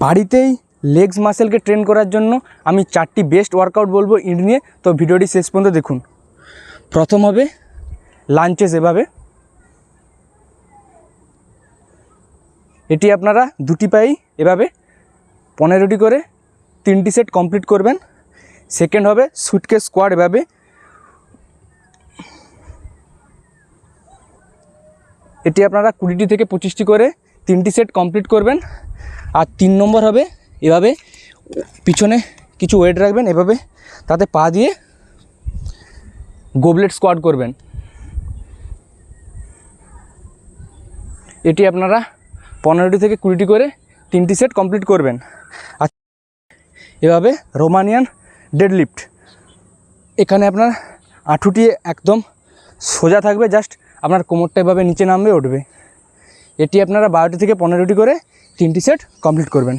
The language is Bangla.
বাড়িতেই লেগস মাসেলকে ট্রেন করার জন্য আমি 4টি বেস্ট ওয়ার্কআউট বলবো ইট নিয়ে, তো ভিডিওটি শেষ পর্যন্ত দেখুন। প্রথম হবে লাঞ্চেস। এভাবে এটি আপনারা দুটি পায়েই এভাবে 15টি করে 3টি সেট কমপ্লিট করবেন। সেকেন্ড হবে সুটকেস স্কোয়াড। এভাবে এটি আপনারা 20টি থেকে 25টি করে 3টি সেট কমপ্লিট করবেন। আর 3 নম্বর হবে এভাবে পিছনে কিছু ওয়েট রাখবেন, এভাবে তাতে পা দিয়ে গোবলেট স্কোয়াড করবেন। এটি আপনারা 15টি থেকে 20টি করে 3টি সেট কমপ্লিট করবেন। আর এভাবে রোমানিয়ান ডেডলিফট। এখানে আপনার হাঁটুটি একদম সোজা থাকবে, জাস্ট আপনার কোমরটা এভাবে নিচে নামবে উঠবে। এটি আপনারা 12টি থেকে 15টি করে 3টি সেট কমপ্লিট করবেন।